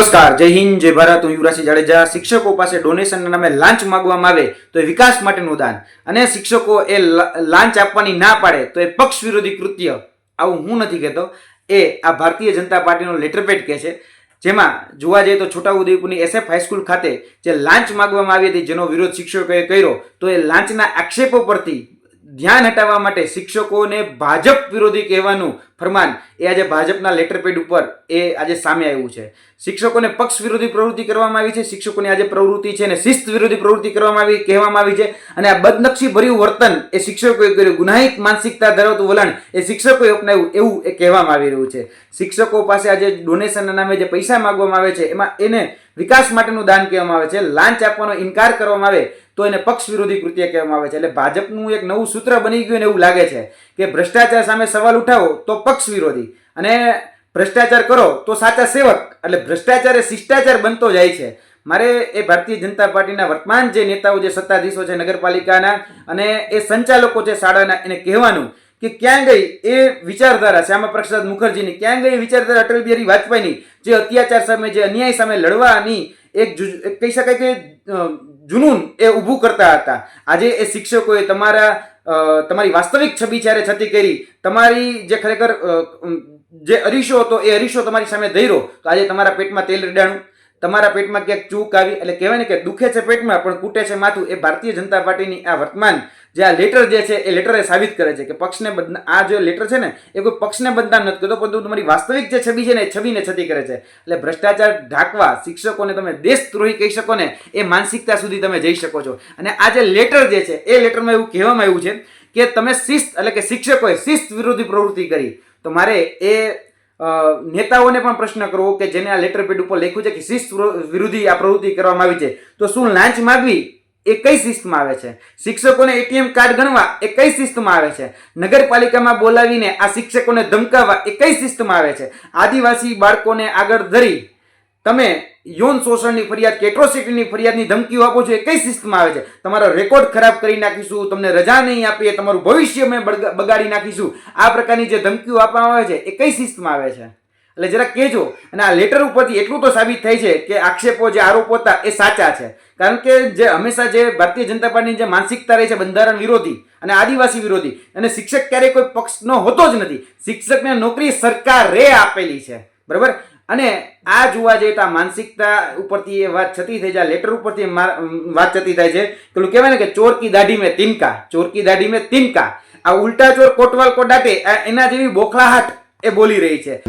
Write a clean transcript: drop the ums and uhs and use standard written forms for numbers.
નમસ્કાર, જય હિન્દ, જય ભારત. હું યુવરાજ જાડેજા. શિક્ષકો પાસે ડોનેશનના નામે લાંચ માંગવામાં આવે તો એ વિકાસ માટેનું દાન, અને શિક્ષકો એ લાંચ આપવાની ના પાડે તો એ પક્ષ વિરોધી કૃત્ય. આવું હું નથી કહેતો, એ આ ભારતીય જનતા પાર્ટીનો લેટરપેડ કહે છે. જેમાં જોવા જઈએ તો છોટાઉદેપુરની SF હાઈસ્કૂલ ખાતે જે લાંચ માંગવામાં આવી હતી, જેનો વિરોધ શિક્ષકોએ કર્યો, તો એ લાંચના આક્ષેપો પરથી ધ્યાન હટાવવા માટે શિક્ષકોને ભાજપ વિરોધી કહેવાનું ફરમાન એ આજે ભાજપના લેટરપેડ ઉપર એ આજે સામે આવ્યું છે. શિક્ષકોને પક્ષ વિરોધી પ્રવૃત્તિ કરવામાં આવી છે. શિક્ષકોની આજે પ્રવૃત્તિ છે ને શિસ્ત વિરોધી પ્રવૃત્તિ કરવામાં આવી કહેવામાં આવી છે. અને આ બદનક્ષી ભર્યું વર્તન એ શિક્ષકોએ કર્યું, ગુનાહિત માનસિકતા ધરાવતું વલણ એ શિક્ષકોએ અપનાવ્યું, એવું એ કહેવામાં આવી રહ્યું છે. શિક્ષકો પાસે આજે ડોનેશનના નામે જે પૈસા માંગવામાં આવે છે, એમાં એને વિકાસ માટેનું દાન કહેવામાં આવે છે. લાંચ આપવાનો ઇનકાર કરવામાં આવે તો એને પક્ષ વિરોધી કૃત્ય કહેવામાં આવે છે. એટલે ભાજપનું એક નવું સૂત્ર બની ગયું એવું લાગે છે કે ભ્રષ્ટાચાર સામે સવાલ ઉઠાવો તો પક્ષ વિરોધી, અને ભ્રષ્ટાચાર કરો તો સાચા સેવક. એટલે ભ્રષ્ટાચાર એ શિષ્ટાચાર બનતો જાય છે. મારે એ ભારતીય જનતા પાર્ટીના વર્તમાન જે નેતાઓ, જે સત્તાધીશો છે નગરપાલિકાના, અને એ સંચાલકો છે શાળાના, એને કહેવાનું કે ક્યાં ગઈ એ વિચારધારા શ્યામા પ્રસાદ મુખર્જીની, ક્યાં ગઈ વિચારધારા અટલ બિહારી વાજપેયીની, જે અત્યાચાર સામે, જે અન્યાય સામે લડવાની એક કહી શકાય કે જુનૂન એ ઊભું કરતા હતા. આજે એ શિક્ષકોએ તમારી વાસ્તવિક છબી જ્યારે છતી કરી, તમારી જે ખરેખર જે અરીસો હતો એ અરીસો તમારી સામે ધર્યો, તો આજે તમારા પેટમાં તેલ રેડાણું, તમારા પેટમાં ક્યાંક ચૂક આવી. એટલે કહેવાય ને કે દુખે છે પેટમાં પણ કૂટે છે માથું. એ ભારતીય જનતા પાર્ટીની આ વર્તમાન જે આ લેટર જે છે એ લેટર એ સાબિત કરે છે કે પક્ષને આ જે લેટર છે ને એ કોઈ પક્ષને બદનામ નથી કરતો, પરંતુ તમારી વાસ્તવિક જે છબી છે ને એ છબીને છતી કરે છે. એટલે ભ્રષ્ટાચાર ઢાંકવા શિક્ષકોને તમે દેશદ્રોહી કહી શકો ને, એ માનસિકતા સુધી તમે જઈ શકો છો. અને આ જે લેટર જે છે એ લેટરમાં એવું કહેવામાં આવ્યું છે કે તમે શિસ્ત, એટલે કે શિક્ષકોએ શિસ્ત વિરોધી પ્રવૃત્તિ કરી. તો મારે એ નેતાઓને પણ પ્રશ્ન કરવો કે જેને આ લેટર પેડ ઉપર લખ્યું છે કે શિસ્ત વિરોધી આ પ્રવૃત્તિ કરવામાં આવી છે, તો શું લાંચ માંગવી એ કઈ શિસ્તમાં આવે છે? શિક્ષકોને ATM કાર્ડ ગણવા એ કઈ શિસ્તમાં આવે છે? નગરપાલિકામાં બોલાવીને આ શિક્ષકોને ધમકાવવા એ કઈ શિસ્તમાં આવે છે? આદિવાસી બાળકોને આગળ ધરી તમે યૌન શોષણની ફરિયાદ કે એટ્રોસિટીની ફરિયાદની ધમકીઓ આપો છો, એ કઈ શિસ્તમાં આવે છે? તમારો રેકોર્ડ ખરાબ કરી નાખીશું, તમને રજા નહીં આપીએ, તમારું ભવિષ્ય અમે બગાડી નાખીશું, આ પ્રકારની જે ધમકીઓ આપવામાં આવે છે એ કઈ શિસ્તમાં આવે છે? એટલે જરા કહેજો. અને આ લેટર ઉપરથી એટલું તો સાબિત થાય છે કે આક્ષેપો, જે આરોપો હતા એ સાચા છે. કારણ કે જે હંમેશા જે ભારતીય જનતા પાર્ટીની જે માનસિકતા રહી છે બંધારણ વિરોધી અને આદિવાસી વિરોધી, અને શિક્ષક ક્યારેય કોઈ પક્ષનો હોતો જ નથી. શિક્ષકને નોકરી સરકારે આપેલી છે, બરાબર? અને આ જોવા જઈએ તો આ માનસિકતા ઉપરથી એ વાત છતી થઈ જાય, લેટર ઉપરથી વાત છતી થાય છે. પેલું કહેવાય ને કે ચોર કી દાઢી મેં તિનકા, ચોર કી દાઢી મેં તિનકા. આ ઉલ્ટા ચોર કોટવાલ કો ડાટે, એના જેવી બોખલાહાટ એ બોલી રહી છે.